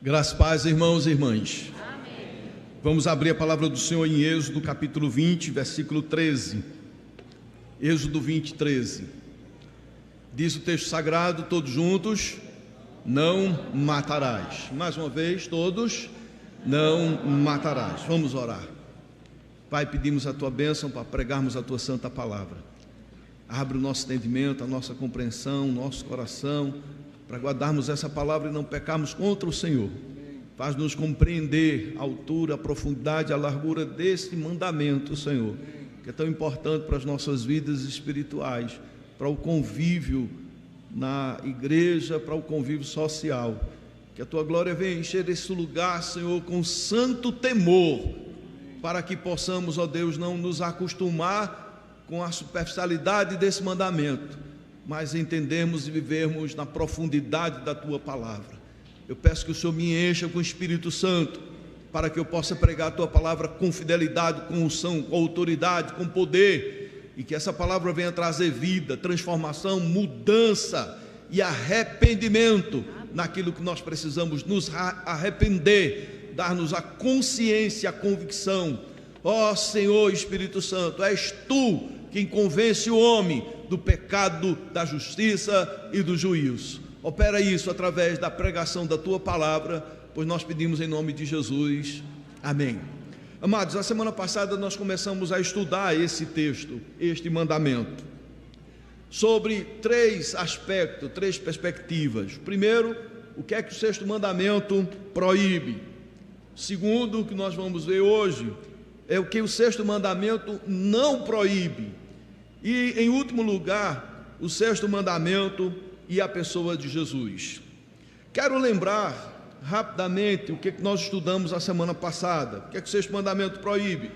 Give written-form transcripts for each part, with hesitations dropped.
Graças, paz, irmãos e irmãs. Amém. Vamos abrir a palavra do Senhor em Êxodo capítulo 20, versículo 13. Êxodo 20, 13. Diz o texto sagrado, todos juntos: não matarás. Mais uma vez, todos: não matarás. Vamos orar. Pai, pedimos a tua bênção para pregarmos a tua santa palavra. Abre o nosso entendimento, a nossa compreensão, o nosso coração, para guardarmos essa palavra e não pecarmos contra o Senhor. Faz-nos compreender a altura, a profundidade, a largura desse mandamento, Senhor, que é tão importante para as nossas vidas espirituais, para o convívio na igreja, para o convívio social. Que a tua glória venha encher esse lugar, Senhor, com santo temor, para que possamos, ó Deus, não nos acostumar com a superficialidade desse mandamento, mas entendemos e vivermos na profundidade da tua palavra. Eu peço que o Senhor me encha com o Espírito Santo, para que eu possa pregar a tua palavra com fidelidade, com unção, com autoridade, com poder, e que essa palavra venha trazer vida, transformação, mudança e arrependimento naquilo que nós precisamos nos arrepender, dar-nos a consciência, a convicção. Ó Senhor Espírito Santo, és tu quem convence o homem do pecado, da justiça e do juízo. Opera isso através da pregação da tua palavra, pois nós pedimos em nome de Jesus. Amém. Amados, a semana passada nós começamos a estudar esse texto, este mandamento, sobre três aspectos, três perspectivas. Primeiro, o que é que o sexto mandamento proíbe? Segundo, o que nós vamos ver hoje é o que o sexto mandamento não proíbe. E, em último lugar, o sexto mandamento e a pessoa de Jesus. Quero lembrar rapidamente o que nós estudamos a semana passada. O que é que o sexto mandamento proíbe?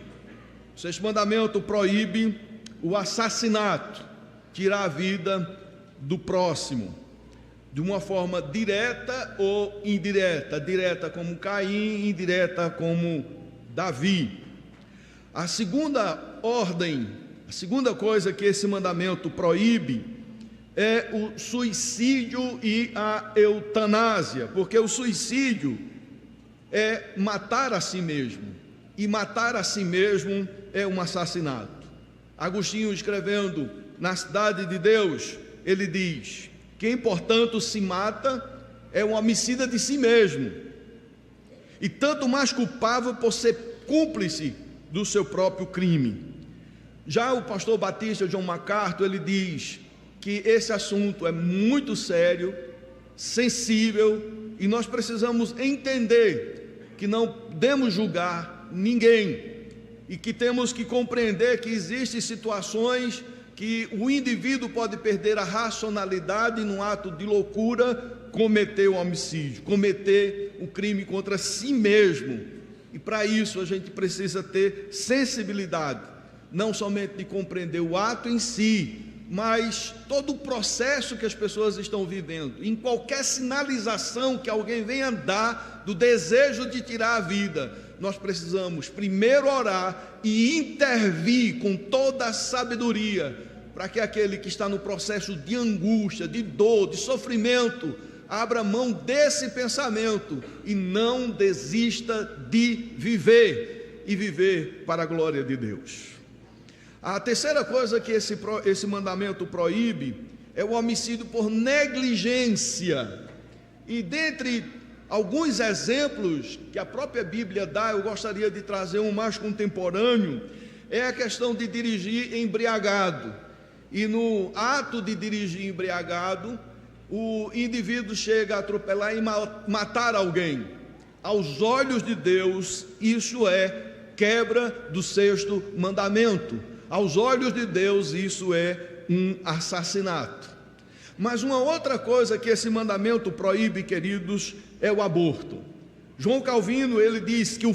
O sexto mandamento proíbe o assassinato, tirar a vida do próximo, de uma forma direta ou indireta. Direta como Caim, indireta como Davi. A segunda ordem, a segunda coisa que esse mandamento proíbe é o suicídio e a eutanásia, porque o suicídio é matar a si mesmo, e matar a si mesmo é um assassinato. Agostinho, escrevendo na Cidade de Deus, ele diz: quem portanto se mata é um homicida de si mesmo, e tanto mais culpável por ser cúmplice do seu próprio crime. Já o pastor batista John MacArthur, ele diz que esse assunto é muito sério, sensível, e nós precisamos entender que não podemos julgar ninguém, e que temos que compreender que existem situações que o indivíduo pode perder a racionalidade e, num ato de loucura, cometer o homicídio, cometer o crime contra si mesmo. E para isso a gente precisa ter sensibilidade, não somente de compreender o ato em si, mas todo o processo que as pessoas estão vivendo. Em qualquer sinalização que alguém venha dar do desejo de tirar a vida, nós precisamos primeiro orar e intervir com toda a sabedoria, para que aquele que está no processo de angústia, de dor, de sofrimento, abra mão desse pensamento e não desista de viver, e viver para a glória de Deus. A terceira coisa que esse mandamento proíbe é o homicídio por negligência. E dentre alguns exemplos que a própria Bíblia dá, eu gostaria de trazer um mais contemporâneo, é a questão de dirigir embriagado. E no ato de dirigir embriagado, o indivíduo chega a atropelar e matar alguém. Aos olhos de Deus, isso é quebra do sexto mandamento. Aos olhos de Deus, isso é um assassinato. Mas uma outra coisa que esse mandamento proíbe, queridos, é o aborto. João Calvino, ele diz que o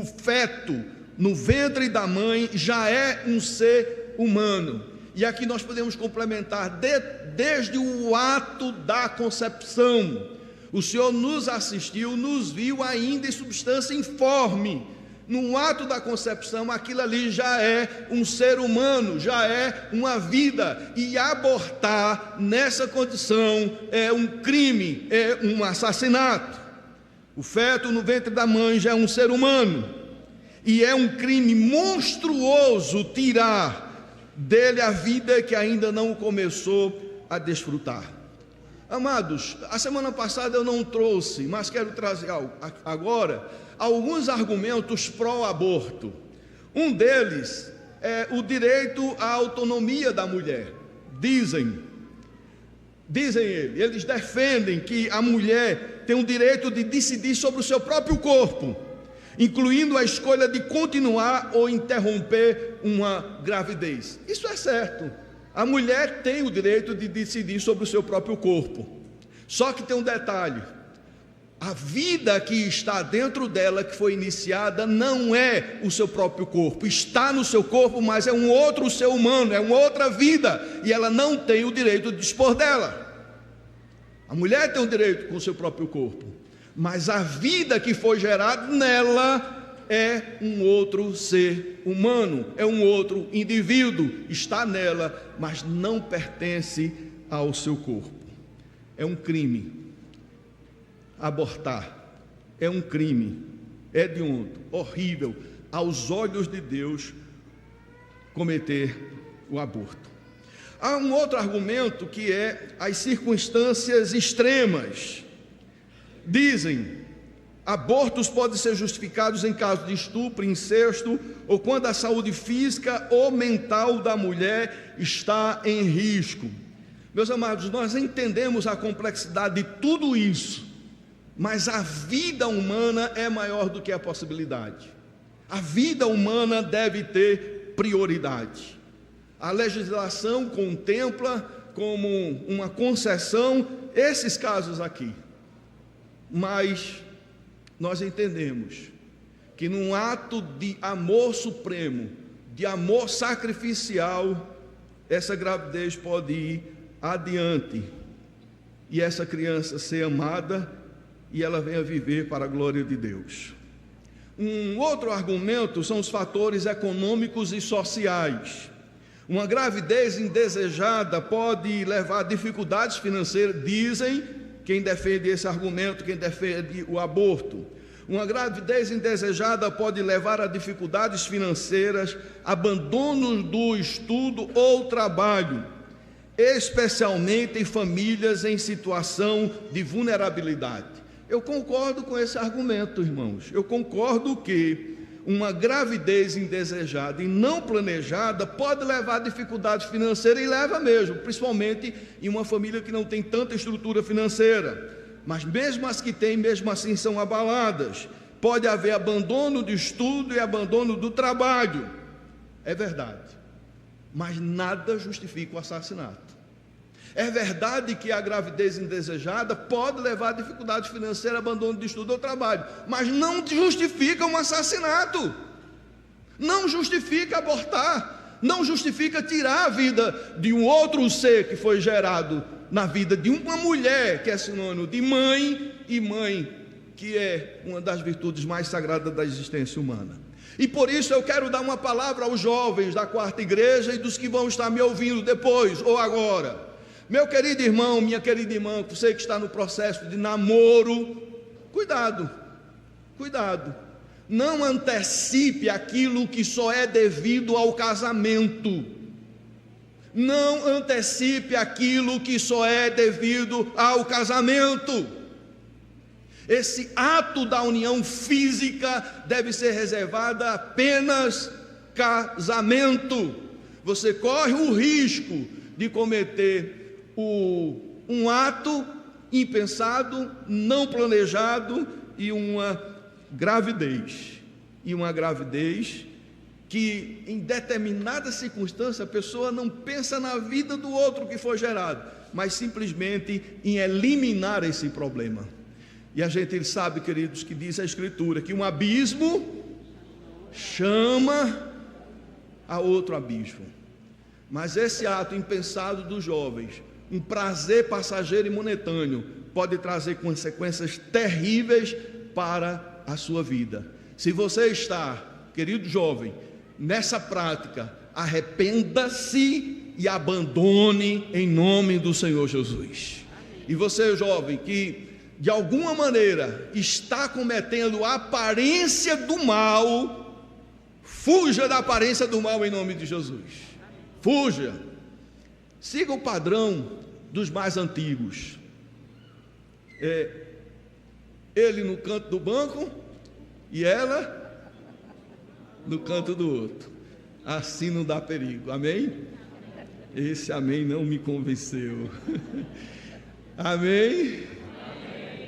feto no ventre da mãe já é um ser humano. E aqui nós podemos complementar, desde o ato da concepção. O Senhor nos assistiu, nos viu ainda em substância informe. No ato da concepção, aquilo ali já é um ser humano, já é uma vida, e abortar nessa condição é um crime, é um assassinato. O feto no ventre da mãe já é um ser humano, e é um crime monstruoso tirar dele a vida que ainda não começou a desfrutar. Amados, a semana passada eu não trouxe, mas quero trazer agora alguns argumentos pró-aborto. Um deles é o direito à autonomia da mulher. Dizem eles defendem que a mulher tem o direito de decidir sobre o seu próprio corpo, incluindo a escolha de continuar ou interromper uma gravidez. Isso é certo. A mulher tem o direito de decidir sobre o seu próprio corpo. Só que tem um detalhe: a vida que está dentro dela, que foi iniciada, não é o seu próprio corpo. Está no seu corpo, mas é um outro ser humano, é uma outra vida, e ela não tem o direito de dispor dela. A mulher tem o direito com o seu próprio corpo, mas a vida que foi gerada nela é um outro ser humano, é um outro indivíduo, está nela, mas não pertence ao seu corpo. É um crime abortar, é um crime hediondo, horrível, aos olhos de Deus, cometer o aborto. Há um outro argumento, que é as circunstâncias extremas. Dizem: abortos podem ser justificados em caso de estupro, incesto, ou quando a saúde física ou mental da mulher está em risco. Meus amados, nós entendemos a complexidade de tudo isso, mas a vida humana é maior do que a possibilidade. A vida humana deve ter prioridade. A legislação contempla como uma concessão esses casos aqui, mas nós entendemos que num ato de amor supremo, de amor sacrificial, essa gravidez pode ir adiante e essa criança ser amada e ela venha viver para a glória de Deus. Um outro argumento são os fatores econômicos e sociais. Uma gravidez indesejada pode levar a dificuldades financeiras, dizem quem defende esse argumento, quem defende o aborto. Uma gravidez indesejada pode levar a dificuldades financeiras, abandono do estudo ou trabalho, especialmente em famílias em situação de vulnerabilidade. Eu concordo com esse argumento, irmãos. Eu concordo que uma gravidez indesejada e não planejada pode levar a dificuldade financeira, e leva mesmo, principalmente em uma família que não tem tanta estrutura financeira. Mas mesmo as que têm, mesmo assim são abaladas. Pode haver abandono do estudo e abandono do trabalho. É verdade. Mas nada justifica o assassinato. É verdade que a gravidez indesejada pode levar a dificuldade financeira, abandono de estudo ou trabalho, mas não justifica um assassinato, não justifica abortar, não justifica tirar a vida de um outro ser que foi gerado na vida de uma mulher, que é sinônimo de mãe, e mãe, que é uma das virtudes mais sagradas da existência humana. E por isso eu quero dar uma palavra aos jovens da quarta igreja e dos que vão estar me ouvindo depois ou agora. Meu querido irmão, minha querida irmã, você que está no processo de namoro, cuidado, não antecipe aquilo que só é devido ao casamento, não antecipe aquilo que só é devido ao casamento. Esse ato da união física deve ser reservado a apenas casamento. Você corre o risco de cometer um ato impensado, não planejado, e uma gravidez que em determinada circunstância a pessoa não pensa na vida do outro que foi gerado, mas simplesmente em eliminar esse problema. E a gente sabe, queridos, que diz a Escritura que um abismo chama a outro abismo. Mas esse ato impensado dos jovens, um prazer passageiro e momentâneo, pode trazer consequências terríveis para a sua vida. Se você está, querido jovem, nessa prática, arrependa-se e abandone em nome do Senhor Jesus. E você, jovem, que de alguma maneira está cometendo a aparência do mal, fuja da aparência do mal em nome de Jesus. Fuja. Siga o padrão dos mais antigos. Ele no canto do banco e ela no canto do outro. Assim não dá perigo. Amém? Esse amém não me convenceu. Amém?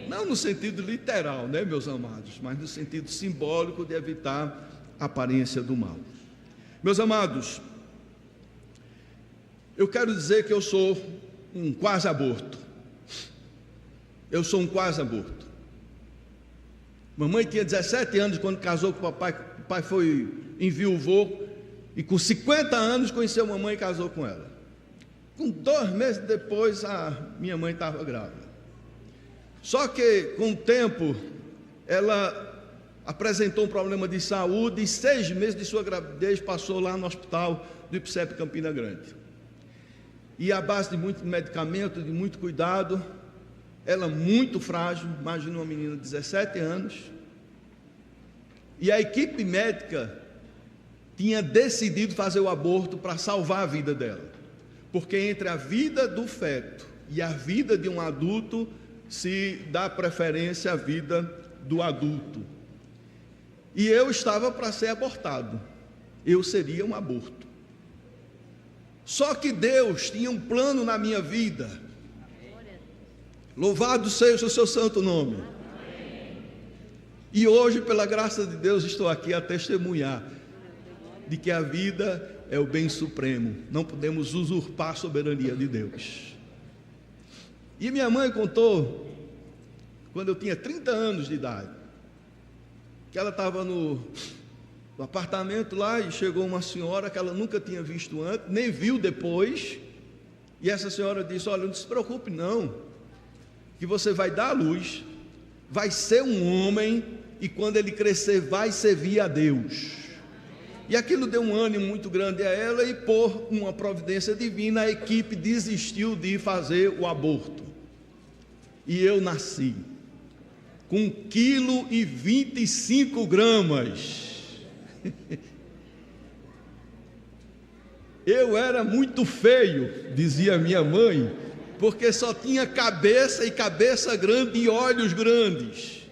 Não no sentido literal, né, meus amados, mas no sentido simbólico de evitar a aparência do mal. Meus amados, eu quero dizer que eu sou um quase aborto. Eu sou um quase aborto. Mamãe tinha 17 anos quando casou com o papai. O pai foi enviuvou e com 50 anos conheceu a mamãe e casou com ela. Com 2 meses depois a minha mãe estava grávida. Só que com o tempo ela apresentou um problema de saúde e 6 meses de sua gravidez passou lá no hospital do IPSEP Campina Grande. E à base de muito medicamento, de muito cuidado, ela muito frágil, imagina uma menina de 17 anos, e a equipe médica tinha decidido fazer o aborto para salvar a vida dela, porque entre a vida do feto e a vida de um adulto, se dá preferência à vida do adulto, e eu estava para ser abortado, eu seria um aborto. Só que Deus tinha um plano na minha vida. Louvado seja o seu santo nome. E hoje, pela graça de Deus, estou aqui a testemunhar de que a vida é o bem supremo. Não podemos usurpar a soberania de Deus. E minha mãe contou, quando eu tinha 30 anos de idade, que ela estava no apartamento lá e chegou uma senhora que ela nunca tinha visto antes, nem viu depois, e essa senhora disse: olha, não se preocupe não, que você vai dar à luz, vai ser um homem, e quando ele crescer vai servir a Deus. E aquilo deu um ânimo muito grande a ela, e por uma providência divina a equipe desistiu de fazer o aborto, e eu nasci com 1,25 kg. Eu era muito feio, dizia minha mãe, porque só tinha cabeça, e cabeça grande, e olhos grandes.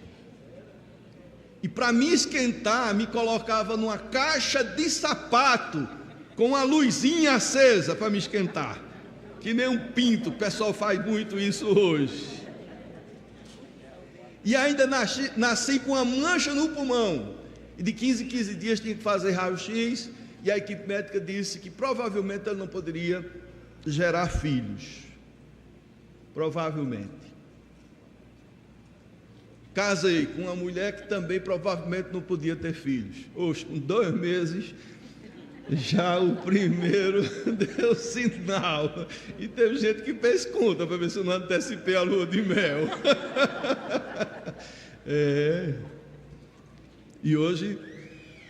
E para me esquentar, me colocava numa caixa de sapato, com a luzinha acesa para me esquentar, que nem um pinto. O pessoal faz muito isso hoje. E ainda nasci com uma mancha no pulmão, e de 15 em 15 dias tinha que fazer raio-x, e a equipe médica disse que provavelmente ela não poderia gerar filhos. Provavelmente. Casei com uma mulher que também provavelmente não podia ter filhos. Hoje, com 2 meses, já o primeiro deu sinal. E teve gente que fez conta para ver se eu não antecipei a lua de mel. E hoje,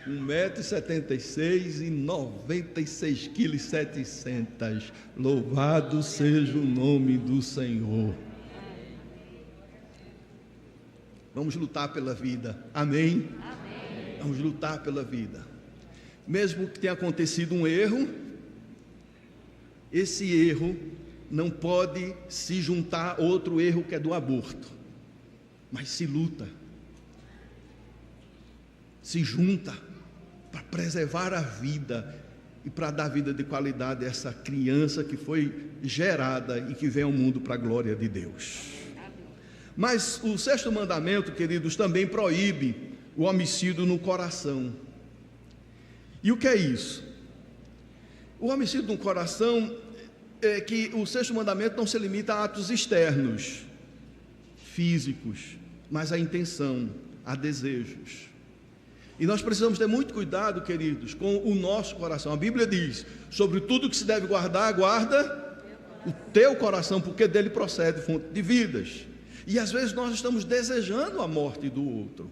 1,76 m e 96,7 kg. Louvado seja o nome do Senhor. Vamos lutar pela vida. Amém? Amém. Vamos lutar pela vida. Mesmo que tenha acontecido um erro, esse erro não pode se juntar a outro erro que é do aborto. Mas se luta, se junta para preservar a vida e para dar vida de qualidade a essa criança que foi gerada e que vem ao mundo para a glória de Deus. Mas o 6º mandamento, queridos, também proíbe o homicídio no coração. E o que é isso? O homicídio no coração é que o 6º mandamento não se limita a atos externos, físicos, mas a intenção, a desejos. E nós precisamos ter muito cuidado, queridos, com o nosso coração. A Bíblia diz: sobre tudo que se deve guardar, guarda o teu coração, porque dele procede fonte de vidas. E às vezes nós estamos desejando a morte do outro.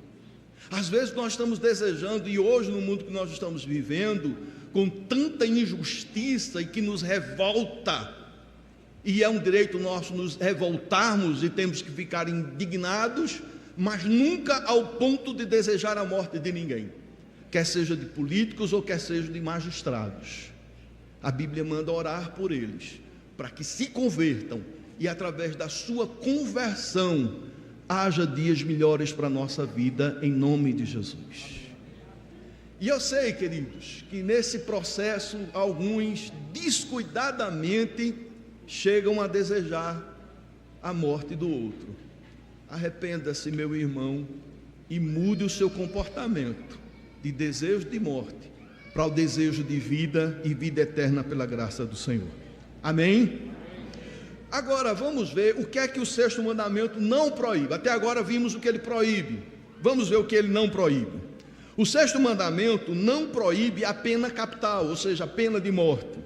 Às vezes nós estamos desejando, e hoje no mundo que nós estamos vivendo, com tanta injustiça e que nos revolta, e é um direito nosso nos revoltarmos e temos que ficar indignados, mas nunca ao ponto de desejar a morte de ninguém, quer seja de políticos ou quer seja de magistrados. A Bíblia manda orar por eles, para que se convertam e através da sua conversão haja dias melhores para a nossa vida, em nome de Jesus. E eu sei, queridos, que nesse processo alguns descuidadamente chegam a desejar a morte do outro. Arrependa-se, meu irmão, e mude o seu comportamento de desejo de morte para o desejo de vida e vida eterna pela graça do Senhor. Amém? Agora vamos ver o que é que o sexto mandamento não proíbe. Até agora vimos o que ele proíbe. Vamos ver o que ele não proíbe. O sexto mandamento não proíbe a pena capital, ou seja, a pena de morte.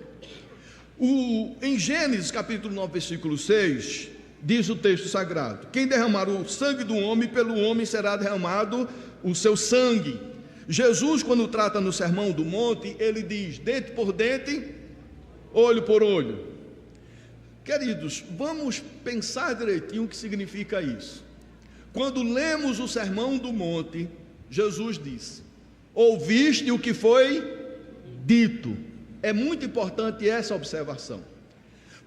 Em Gênesis capítulo 9, versículo 6, diz o texto sagrado: quem derramar o sangue do homem, pelo homem será derramado o seu sangue. Jesus, quando trata no Sermão do Monte, ele diz: dente por dente, olho por olho. Queridos, vamos pensar direitinho o que significa isso. Quando lemos o Sermão do Monte, Jesus disse: ouviste o que foi dito. É muito importante essa observação,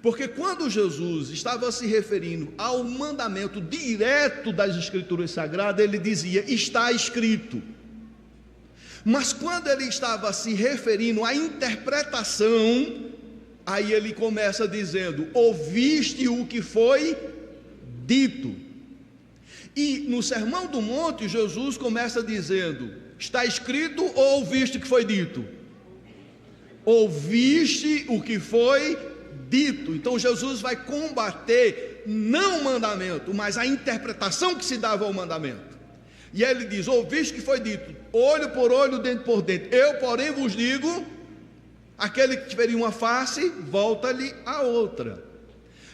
porque quando Jesus estava se referindo ao mandamento direto das Escrituras Sagradas, ele dizia: está escrito. Mas quando ele estava se referindo à interpretação, aí ele começa dizendo: ouviste o que foi dito. E no Sermão do Monte, Jesus começa dizendo: está escrito ou ouviste o que foi dito? Ouviste o que foi dito. Então Jesus vai combater não o mandamento, mas a interpretação que se dava ao mandamento. E ele diz: ouviste o que foi dito, olho por olho, dente por dente. Eu, porém, vos digo: aquele que tiver uma face, volta-lhe a outra.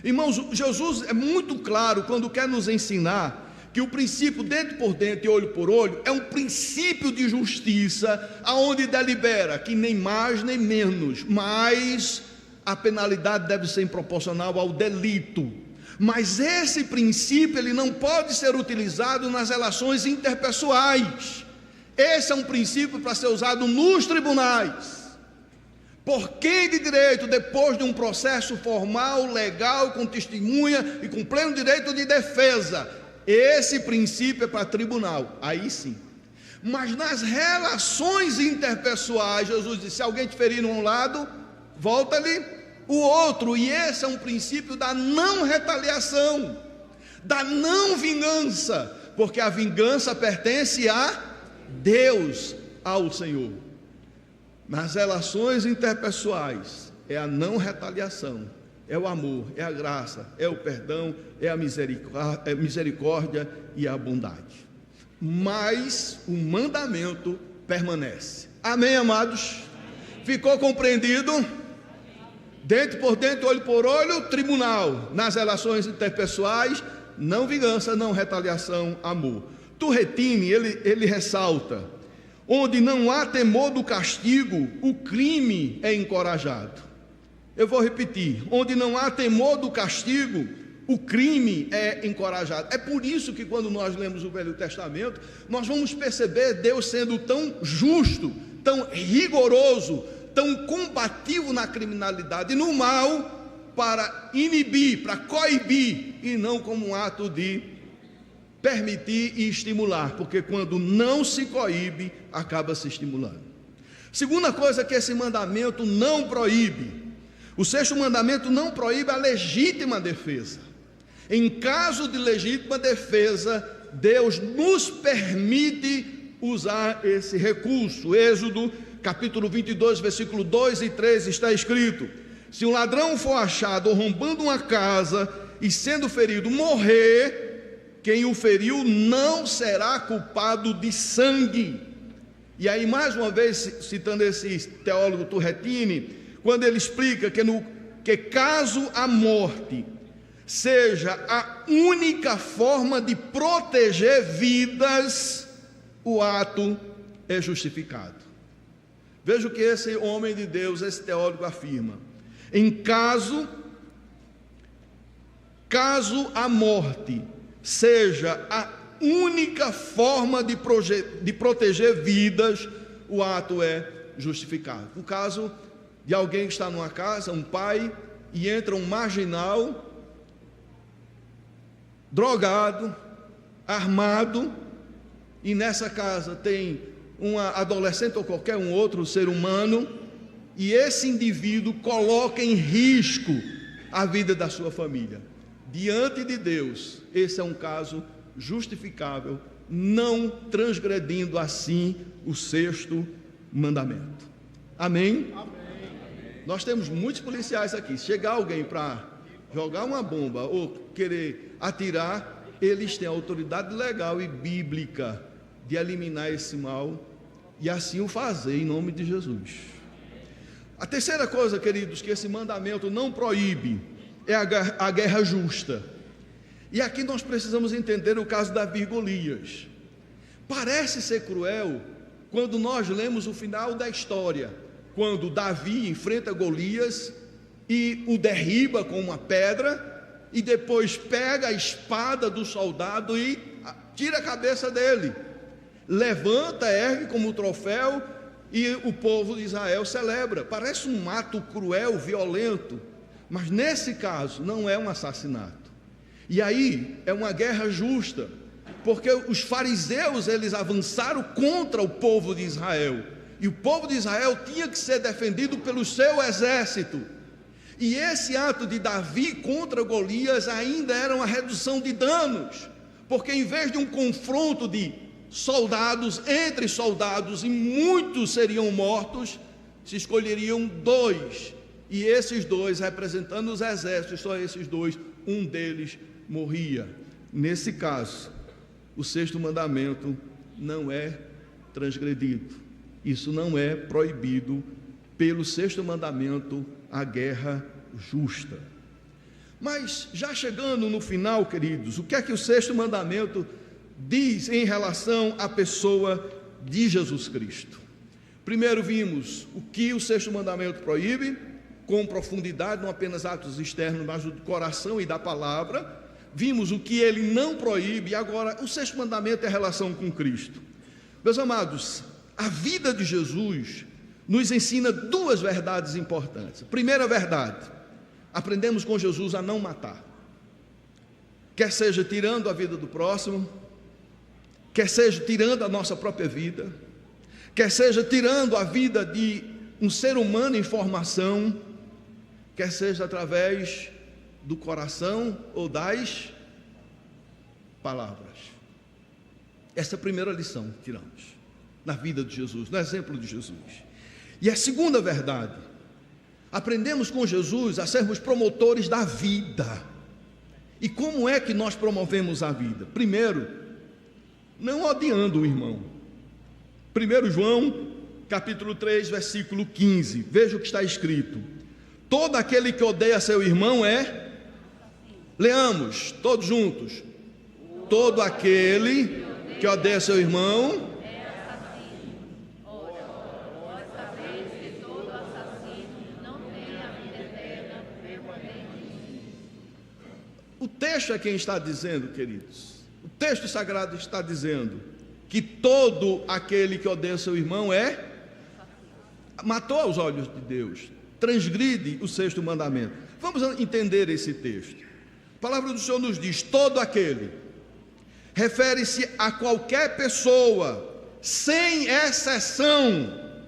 Irmãos, Jesus é muito claro quando quer nos ensinar que o princípio dente por dente e olho por olho é um princípio de justiça, aonde delibera que nem mais nem menos, mas a penalidade deve ser proporcional ao delito. Mas esse princípio ele não pode ser utilizado nas relações interpessoais. Esse é um princípio para ser usado nos tribunais. Por quem de direito, depois de um processo formal, legal, com testemunha e com pleno direito de defesa, esse princípio é para tribunal, aí sim. Mas nas relações interpessoais, Jesus disse: se alguém te ferir num lado, volta-lhe o outro. E esse é um princípio da não retaliação, da não vingança, porque a vingança pertence a Deus, ao Senhor. Nas relações interpessoais é a não retaliação, é o amor, é a graça, é o perdão, é a misericórdia e a bondade. Mas o mandamento permanece. Amém, amados? Ficou compreendido? Dente por dente, olho por olho, tribunal. Nas relações interpessoais, não vingança, não retaliação, amor. Turretini, ele ressalta: onde não há temor do castigo, o crime é encorajado. Eu vou repetir: onde não há temor do castigo, o crime é encorajado. É por isso que quando nós lemos o Velho Testamento, nós vamos perceber Deus sendo tão justo, tão rigoroso, tão combativo na criminalidade e no mal, para inibir, para coibir, e não como um ato de permitir e estimular, porque quando não se coíbe, acaba se estimulando. Segunda coisa que esse mandamento não proíbe: o sexto mandamento não proíbe a legítima defesa. Em caso de legítima defesa, Deus nos permite usar esse recurso. Êxodo capítulo 22, versículo 2 e 3 está escrito: se um ladrão for achado roubando uma casa e sendo ferido morrer, quem o feriu não será culpado de sangue. E aí, mais uma vez, citando esse teólogo Turretini, quando ele explica que caso a morte seja a única forma de proteger vidas, o ato é justificado. Veja o que esse homem de Deus, esse teólogo afirma: em caso caso a morte seja a única forma de proteger vidas, o ato é justificado. O caso de alguém que está numa casa, um pai, e entra um marginal, drogado, armado, e nessa casa tem uma adolescente ou qualquer um outro ser humano, e esse indivíduo coloca em risco a vida da sua família. Diante de Deus, esse é um caso justificável, não transgredindo assim o sexto mandamento. Amém? Amém. Nós temos muitos policiais aqui. Se chegar alguém para jogar uma bomba ou querer atirar, eles têm a autoridade legal e bíblica de eliminar esse mal e assim o fazer em nome de Jesus. A terceira coisa, queridos, que esse mandamento não proíbe é a guerra justa. E aqui nós precisamos entender o caso de Davi e Golias. Parece ser cruel quando nós lemos o final da história, quando Davi enfrenta Golias e o derriba com uma pedra, e depois pega a espada do soldado e tira a cabeça dele, levanta, ergue como troféu, e o povo de Israel celebra. Parece um ato cruel, violento, mas nesse caso não é um assassinato. E aí é uma guerra justa, porque os fariseus, eles avançaram contra o povo de Israel, e o povo de Israel tinha que ser defendido pelo seu exército. E esse ato de Davi contra Golias ainda era uma redução de danos, porque em vez de um confronto de soldados entre soldados, e muitos seriam mortos, se escolheriam 2, e esses 2 representando os exércitos, só esses 2, um deles morria. Nesse caso, o sexto mandamento não é transgredido. Isso não é proibido pelo sexto mandamento, a guerra justa. Mas já chegando no final, queridos, o que é que o sexto mandamento diz em relação à pessoa de Jesus Cristo? Primeiro vimos o que o sexto mandamento proíbe, com profundidade, não apenas atos externos, mas do coração e da palavra. Vimos o que ele não proíbe, e agora o sexto mandamento é a relação com Cristo. Meus amados, a vida de Jesus nos ensina 2 verdades importantes. Primeira verdade, aprendemos com Jesus a não matar, quer seja tirando a vida do próximo, quer seja tirando a nossa própria vida, quer seja tirando a vida de um ser humano em formação, quer seja através do coração ou das palavras. Essa é a primeira lição que tiramos na vida de Jesus, no exemplo de Jesus. E a segunda verdade, aprendemos com Jesus a sermos promotores da vida. E como é que nós promovemos a vida? Primeiro, não odiando o irmão. 1 João, capítulo 3, versículo 15, veja o que está escrito: todo aquele que odeia seu irmão é, leamos todos juntos, todo aquele que odeia seu irmão é assassino. Ora, vós sabeis que todo assassino não tem a vida eterna permanente. O texto é quem está dizendo, queridos, o texto sagrado está dizendo que todo aquele que odeia seu irmão é, matou aos olhos de Deus, transgride o sexto mandamento. Vamos entender esse texto. A palavra do Senhor nos diz: todo aquele, refere-se a qualquer pessoa, sem exceção,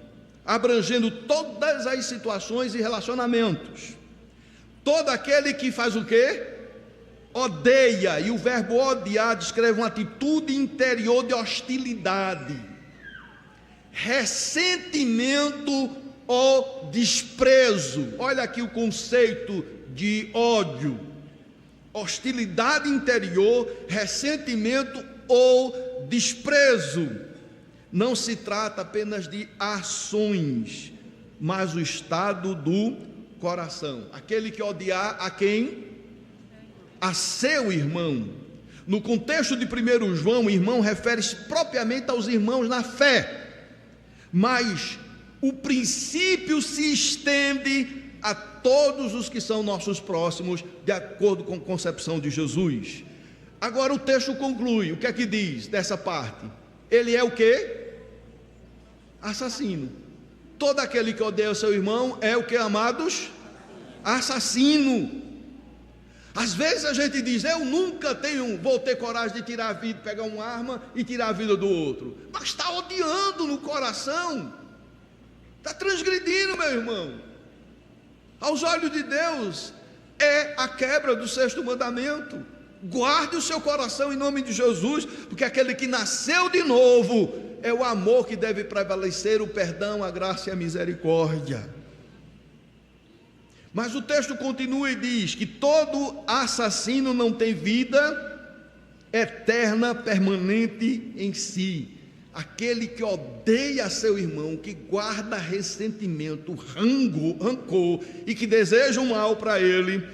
abrangendo todas as situações e relacionamentos. Todo aquele que faz o quê? Odeia, e o verbo odiar descreve uma atitude interior de hostilidade, ressentimento ou desprezo. Olha aqui o conceito de ódio: hostilidade interior, ressentimento ou desprezo. Não se trata apenas de ações, mas o estado do coração. Aquele que odiar a quem? A seu irmão. No contexto de 1 João, irmão refere-se propriamente aos irmãos na fé, mas o princípio se estende a todos os que são nossos próximos, de acordo com a concepção de Jesus. Agora o texto conclui, o que é que diz dessa parte? Ele é o quê? Assassino. Todo aquele que odeia o seu irmão é o que, amados? Assassino. Às vezes a gente diz, eu nunca vou ter coragem de tirar a vida, pegar uma arma e tirar a vida do outro. Mas está odiando no coração, está transgredindo, meu irmão. Aos olhos de Deus, é a quebra do 6º mandamento. Guarde o seu coração em nome de Jesus, porque aquele que nasceu de novo, é o amor que deve prevalecer, o perdão, a graça e a misericórdia. Mas o texto continua e diz que todo assassino não tem vida eterna, permanente em si. Aquele que odeia seu irmão, que guarda ressentimento, rancor e que deseja o mal para ele,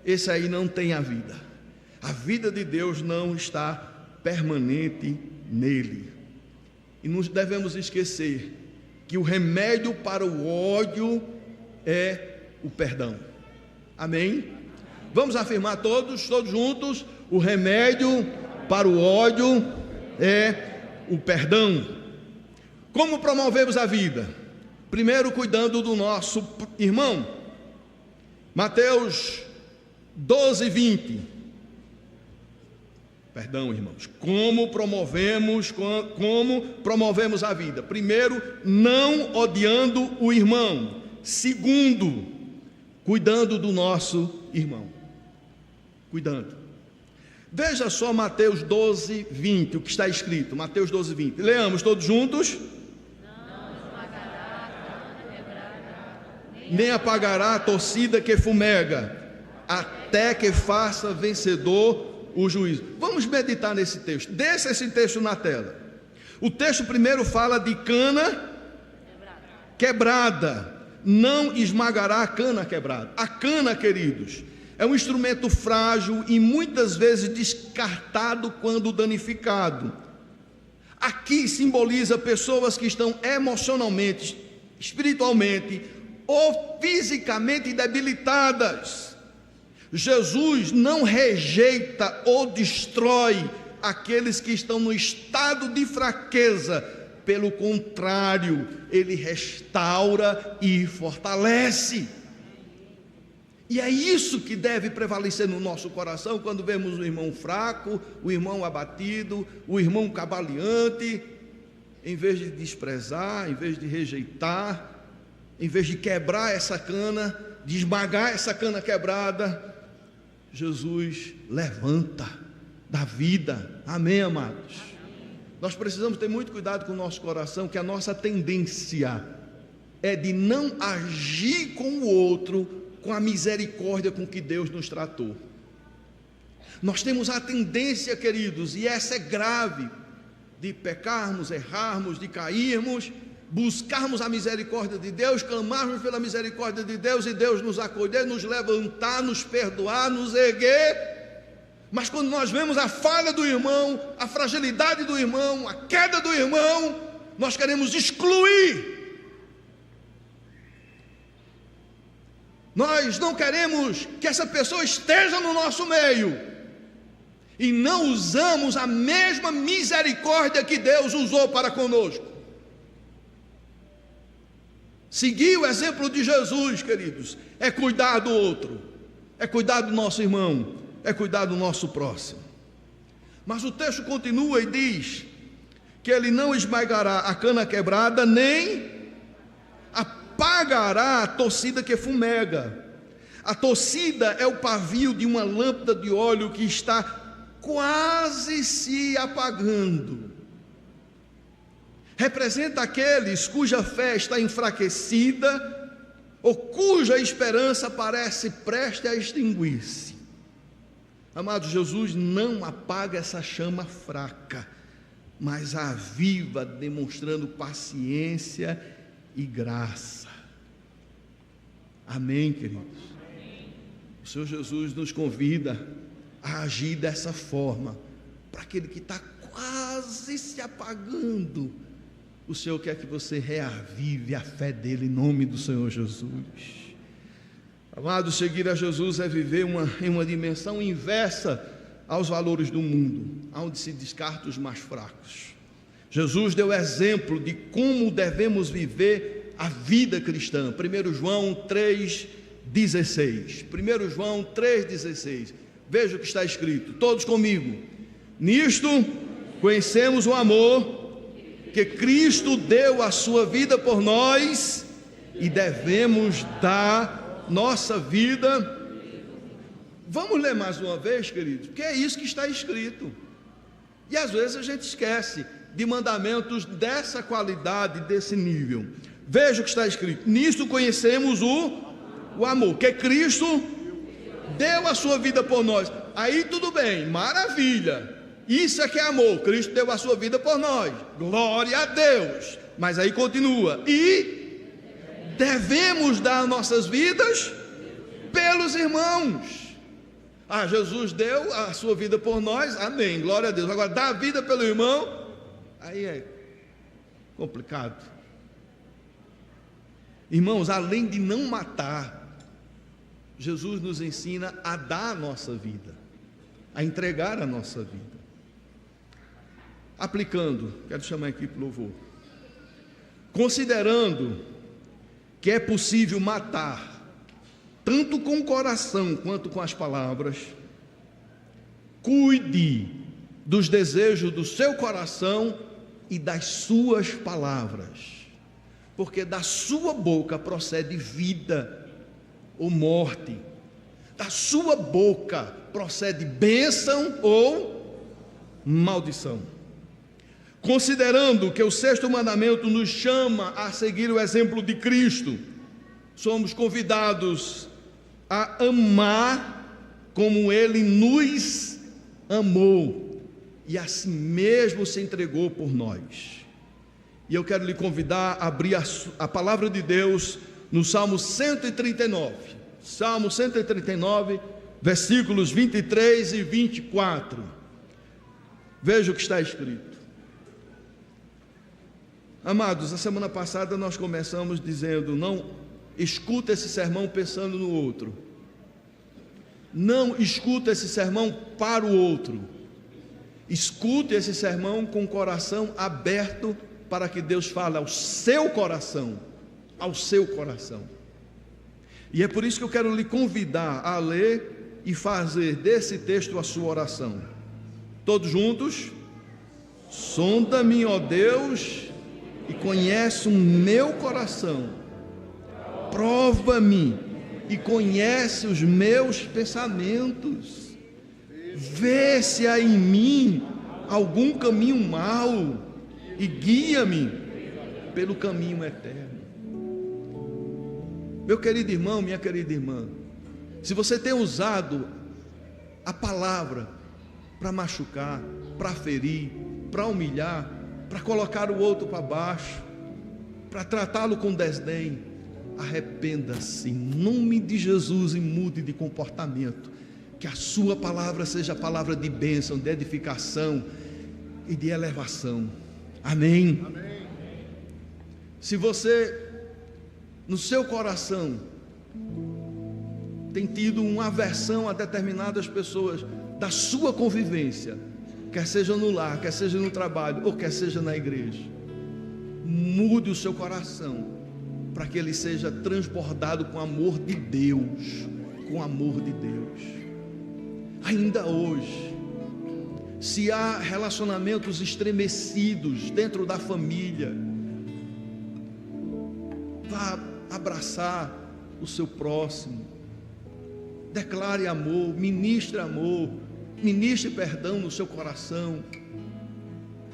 esse aí não tem a vida. A vida de Deus não está permanente nele. E não devemos esquecer que o remédio para o ódio é o perdão. Amém? Vamos afirmar todos juntos: o remédio para o ódio é o perdão. Como promovemos a vida? Primeiro, cuidando do nosso irmão. Mateus 12:20. Perdão, irmãos. Como promovemos a vida? Primeiro, não odiando o irmão. Segundo, cuidando do nosso irmão. Cuidando. Veja só Mateus 12:20, o que está escrito. Mateus 12:20. Leamos todos juntos. Não esmagará a cana quebrada, nem apagará a torcida que fumega, até que faça vencedor o juízo. Vamos meditar nesse texto. Deixa esse texto na tela. O texto primeiro fala de cana quebrada. Não esmagará a cana quebrada. A cana, queridos, é um instrumento frágil e muitas vezes descartado quando danificado. Aqui simboliza pessoas que estão emocionalmente, espiritualmente ou fisicamente debilitadas. Jesus não rejeita ou destrói aqueles que estão no estado de fraqueza. Pelo contrário, ele restaura e fortalece. E é isso que deve prevalecer no nosso coração quando vemos o irmão fraco, o irmão abatido, o irmão cabaleante. Em vez de desprezar, em vez de rejeitar, em vez de quebrar essa cana, de esmagar essa cana quebrada, Jesus levanta da vida. Amém, amados? Nós precisamos ter muito cuidado com o nosso coração, que a nossa tendência é de não agir com o outro com a misericórdia com que Deus nos tratou. Nós temos a tendência, queridos, e essa é grave, de pecarmos, errarmos, de cairmos, buscarmos a misericórdia de Deus, clamarmos pela misericórdia de Deus e Deus nos acolher, nos levantar, nos perdoar, nos erguer. Mas quando nós vemos a falha do irmão, a fragilidade do irmão, a queda do irmão, nós queremos excluir. Nós não queremos que essa pessoa esteja no nosso meio. E não usamos a mesma misericórdia que Deus usou para conosco. Seguir o exemplo de Jesus, queridos, é cuidar do outro, é cuidar do nosso irmão, é cuidar do nosso próximo. Mas o texto continua e diz que ele não esmagará a cana quebrada, nem apagará a torcida que fumega. A torcida é o pavio de uma lâmpada de óleo que está quase se apagando. Representa aqueles cuja fé está enfraquecida ou cuja esperança parece prestes a extinguir-se. Amado, Jesus não apaga essa chama fraca, mas a aviva, demonstrando paciência e graça. Amém, queridos? O Senhor Jesus nos convida a agir dessa forma, para aquele que está quase se apagando. O Senhor quer que você reavive a fé dele em nome do Senhor Jesus. Amado, seguir a Jesus é viver em uma dimensão inversa aos valores do mundo, onde se descarta os mais fracos. Jesus deu exemplo de como devemos viver a vida cristã. 1 João 3,16. 1 João 3,16. Veja o que está escrito, todos comigo. Nisto conhecemos o amor que Cristo deu a sua vida por nós e devemos dar nossa vida. Vamos ler mais uma vez, queridos, porque é isso que está escrito. E às vezes a gente esquece de mandamentos dessa qualidade, desse nível. Veja o que está escrito. Nisto conhecemos o amor, que Cristo deu a sua vida por nós. Aí tudo bem, maravilha. Isso é que é amor. Cristo deu a sua vida por nós. Glória a Deus. Mas aí continua. E devemos dar nossas vidas pelos irmãos. Jesus deu a sua vida por nós. Amém. Glória a Deus. Agora, dar a vida pelo irmão, aí é complicado. Irmãos, além de não matar, Jesus nos ensina a dar a nossa vida, a entregar a nossa vida. Aplicando, quero chamar aqui para o louvor. Considerando que é possível matar, tanto com o coração quanto com as palavras, cuide dos desejos do seu coração e das suas palavras, porque da sua boca procede vida ou morte, da sua boca procede bênção ou maldição. Considerando que o 6º mandamento nos chama a seguir o exemplo de Cristo, somos convidados a amar como Ele nos amou e assim mesmo se entregou por nós. E eu quero lhe convidar a abrir a palavra de Deus no Salmo 139, Salmo 139, versículos 23 e 24. Veja o que está escrito. Amados, a semana passada nós começamos dizendo: não escuta esse sermão pensando no outro, não escuta esse sermão para o outro, escute esse sermão com o coração aberto para que Deus fale ao seu coração, ao seu coração. E é por isso que eu quero lhe convidar a ler e fazer desse texto a sua oração. Todos juntos? Sonda-me, ó Deus, e conhece o meu coração. Prova-me e conhece os meus pensamentos. Vê se há em mim algum caminho mau e guia-me pelo caminho eterno. Meu querido irmão, minha querida irmã, se você tem usado a palavra para machucar, para ferir, para humilhar, para colocar o outro para baixo, para tratá-lo com desdém, arrependa-se em nome de Jesus e mude de comportamento. Que a sua palavra seja a palavra de bênção, de edificação e de elevação. Amém? Amém. Se você no seu coração tem tido uma aversão a determinadas pessoas da sua convivência, quer seja no lar, quer seja no trabalho, ou quer seja na igreja, mude o seu coração para que ele seja transbordado com o amor de Deus, com o amor de Deus. Ainda hoje, se há relacionamentos estremecidos dentro da família, vá abraçar o seu próximo, declare amor, ministre perdão no seu coração,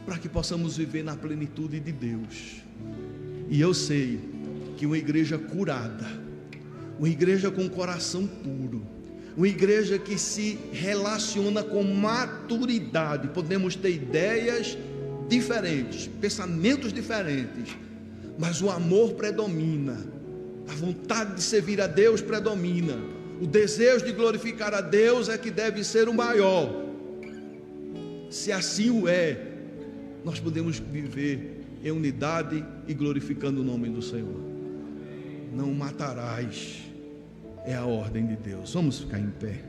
para que possamos viver na plenitude de Deus. E eu sei que uma igreja curada, uma igreja com coração puro, uma igreja que se relaciona com maturidade, podemos ter ideias diferentes, pensamentos diferentes, mas o amor predomina, a vontade de servir a Deus predomina, o desejo de glorificar a Deus é que deve ser o maior. Se assim o é, nós podemos viver em unidade e glorificando o nome do Senhor. Não matarás, é a ordem de Deus. Vamos ficar em pé.